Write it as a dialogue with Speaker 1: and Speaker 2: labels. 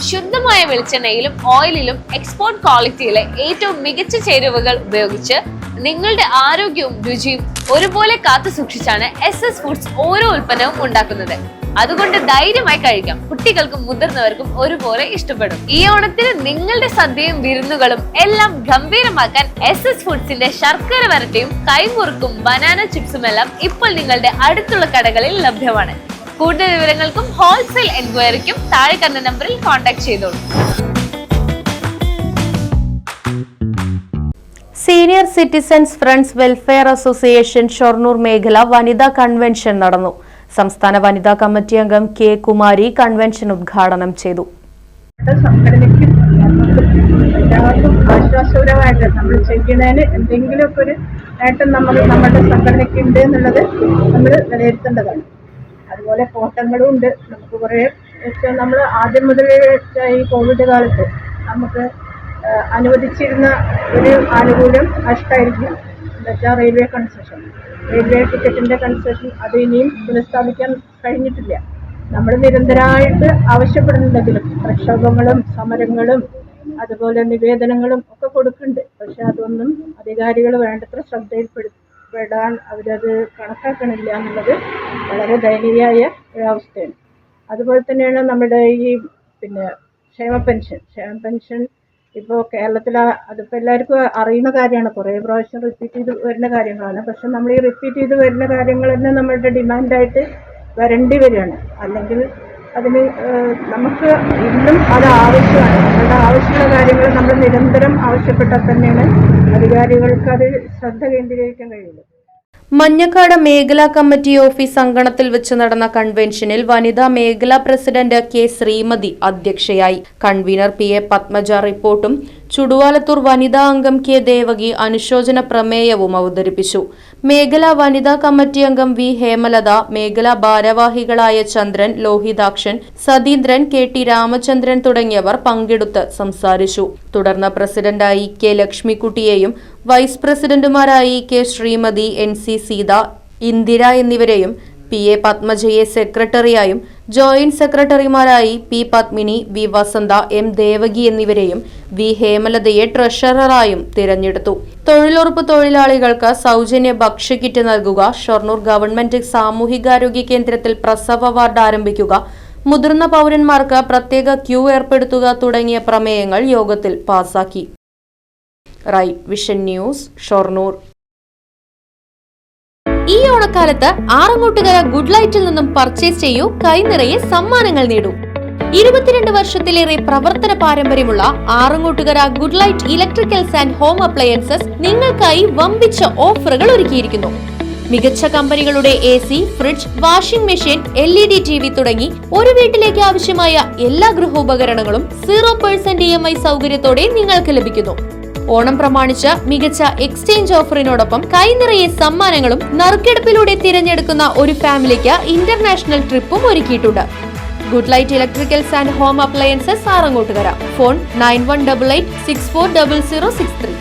Speaker 1: ശുദ്ധമായ വെളിച്ചെണ്ണയിലും ഓയിലിലും എക്സ്പോർട്ട് ക്വാളിറ്റിയിലെ ഏറ്റവും മികച്ച ചേരുവകൾ ഉപയോഗിച്ച് നിങ്ങളുടെ ആരോഗ്യവും രുചിയും ഒരുപോലെ കാത്തു സൂക്ഷിച്ചാണ് SS ഫുഡ്സ് ഓരോ ഉൽപ്പന്നവും ഉണ്ടാക്കുന്നത്. അതുകൊണ്ട് ധൈര്യമായി കഴിക്കാം. കുട്ടികൾക്കും മുതിർന്നവർക്കും ഒരുപോലെ ഇഷ്ടപ്പെടും. ഈ ഓണത്തിന് നിങ്ങളുടെ സദ്യയും വിരുന്നുകളും എല്ലാം ഗംഭീരമാക്കാൻ SS ഫുഡ്സിന്റെ ശർക്കര വരട്ടിയും കൈമുറുക്കും ബനാന ചിപ്സും എല്ലാം ഇപ്പോൾ നിങ്ങളുടെ അടുത്തുള്ള കടകളിൽ ലഭ്യമാണ്. കൂടുതൽ വിവരങ്ങൾക്കും ഹോൾസെയിൽ എൻക്വയറിക്കും താഴെ കണ്ട നമ്പറിൽ കോൺടാക്ട് ചെയ്തോളൂ.
Speaker 2: Senior citizens friends welfare association Shoranur മേഖല വനിതാ കൺവെൻഷൻ നടന്നു. സംസ്ഥാന വനിതാ കമ്മിറ്റി അംഗം കെ കുമാരി കൺവെൻഷൻ ഉദ്ഘാടനം ചെയ്തു.
Speaker 3: സംഘടനയ്ക്കും എല്ലാവർക്കും ആശ്വാസകരമായിട്ട് നമ്മൾ ചെയ്യുന്നതിന് എന്തെങ്കിലുമൊക്കെ ഒരു നേട്ടം നമ്മുടെ സംഘടനയ്ക്ക് ഉണ്ട് എന്നുള്ളത് നമ്മൾ വിലയിരുത്തേണ്ടതാണ്. അതുപോലെ കോട്ടങ്ങളും ഉണ്ട്. നമുക്ക് കുറേ നമ്മൾ ആദ്യം മുതൽ ഈ കോവിഡ് കാലത്ത് നമുക്ക് അനുവദിച്ചിരുന്ന ഒരു ആനുകൂല്യം നഷ്ടമായിരിക്കും. എന്നുവെച്ചാൽ റെയിൽവേ കൺസെഷൻ, റെയിൽവേ ടിക്കറ്റിൻ്റെ കൺസെഷൻ അത് ഇനിയും പുനഃസ്ഥാപിക്കാൻ കഴിഞ്ഞിട്ടില്ല. നമ്മൾ നിരന്തരമായിട്ട് ആവശ്യപ്പെടുന്നുണ്ടെങ്കിലും പ്രക്ഷോഭങ്ങളും സമരങ്ങളും അതുപോലെ നിവേദനങ്ങളും ഒക്കെ കൊടുക്കുന്നുണ്ട്. പക്ഷെ അതൊന്നും അധികാരികൾ വേണ്ടത്ര ശ്രദ്ധയിൽപ്പെടാൻ അവരത് കണക്കാക്കണില്ല എന്നുള്ളത് വളരെ ദയനീയമായ ഒരവസ്ഥയാണ്. അതുപോലെ തന്നെയാണ് നമ്മുടെ ഈ ക്ഷേമ പെൻഷൻ ഇപ്പോൾ കേരളത്തിൽ അതിപ്പോൾ എല്ലാവർക്കും അറിയുന്ന കാര്യമാണ്. കുറേ പ്രാവശ്യം റിപ്പീറ്റ് ചെയ്ത് വരുന്ന കാര്യങ്ങളാണ്. പക്ഷെ നമ്മൾ ഈ റിപ്പീറ്റ് ചെയ്ത് വരുന്ന കാര്യങ്ങൾ തന്നെ നമ്മളുടെ ഡിമാൻഡായിട്ട് വരേണ്ടി വരികയാണ്. അല്ലെങ്കിൽ അതിന് നമുക്ക് ഇന്നും അത് ആവശ്യമാണ്. നമ്മളുടെ ആവശ്യമുള്ള കാര്യങ്ങൾ നമ്മൾ നിരന്തരം ആവശ്യപ്പെട്ടാൽ തന്നെയാണ് അധികാരികൾക്ക് അത് ശ്രദ്ധ കേന്ദ്രീകരിക്കാൻ കഴിയുള്ളൂ.
Speaker 2: മഞ്ഞക്കാട് മേഖലാ കമ്മിറ്റി ഓഫീസ് അങ്കണത്തിൽ വെച്ച് നടന്ന കൺവെൻഷനിൽ വനിതാ മേഖലാ പ്രസിഡന്റ് കെ ശ്രീമതി അധ്യക്ഷയായി. കൺവീനർ PA പത്മജ റിപ്പോർട്ടും ചുടുവാലത്തൂർ വനിതാ അംഗം കെ ദേവകി അനുശോചന പ്രമേയവും അവതരിപ്പിച്ചു. മേഖലാ വനിതാ കമ്മിറ്റി അംഗം വി ഹേമലത, മേഖലാ ഭാരവാഹികളായ ചന്ദ്രൻ, ലോഹിതാക്ഷൻ, സതീന്ദ്രൻ, KT രാമചന്ദ്രൻ തുടങ്ങിയവർ പങ്കെടുത്ത് സംസാരിച്ചു. തുടർന്ന് പ്രസിഡന്റായി കെ ലക്ഷ്മിക്കുട്ടിയെയും വൈസ് പ്രസിഡന്റുമാരായി കെ ശ്രീമതി, NC സീത, ഇന്ദിര എന്നിവരെയും PA പത്മജയെ സെക്രട്ടറിയായും ജോയിന്റ് സെക്രട്ടറിമാരായി P Padmini, V Vasantha, M Devaki എന്നിവരെയും V ഹേമലതയെ ട്രഷററായും തിരഞ്ഞെടുത്തു. തൊഴിലുറപ്പ് തൊഴിലാളികൾക്ക് സൗജന്യ ഭക്ഷ്യക്കിറ്റ് നൽകുക, ഷൊർണൂർ ഗവൺമെന്റ് സാമൂഹികാരോഗ്യ കേന്ദ്രത്തിൽ പ്രസവ വാർഡ് ആരംഭിക്കുക, മുതിർന്ന പൗരന്മാർക്ക് പ്രത്യേക ക്യൂ ഏർപ്പെടുത്തുക തുടങ്ങിയ പ്രമേയങ്ങൾ യോഗത്തിൽ പാസാക്കി. Right vision news, Shoranur.
Speaker 4: ഈ ഓണക്കാലത്ത് ആറങ്ങോട്ടുകര ഗുഡ് ലൈറ്റിൽ നിന്നും പർച്ചേസ് ചെയ്യൂ, കൈനിറയെ സമ്മാനങ്ങൾ നേടൂ. 22 വർഷത്തിലേറെ പ്രവർത്തന പാരമ്പര്യമുള്ള Arangottukara good light electricals and home appliances നിങ്ങൾക്കായി വമ്പിച്ച ഓഫറുകൾ ഒരുക്കിയിരിക്കുന്നു. മികച്ച കമ്പനികളുടെ AC, fridge, washing machine, LED TV തുടങ്ങി ഒരു വീട്ടിലേക്ക് ആവശ്യമായ എല്ലാ ഗൃഹോപകരണങ്ങളും 0% EMI സൗകര്യത്തോടെ നിങ്ങൾക്ക് ലഭിക്കുന്നു. ഓണം പ്രമാണിച്ച് മികച്ച എക്സ്ചേഞ്ച് ഓഫറിനോടൊപ്പം കൈനിറയെ സമ്മാനങ്ങളും നറുക്കെടുപ്പിലൂടെ തിരഞ്ഞെടുക്കുന്ന ഒരു ഫാമിലിക്ക് ഇന്റർനാഷണൽ ട്രിപ്പും ഒരുക്കിയിട്ടുണ്ട്. Good light electricals and home appliances Arangottukara. Phone 9188640063.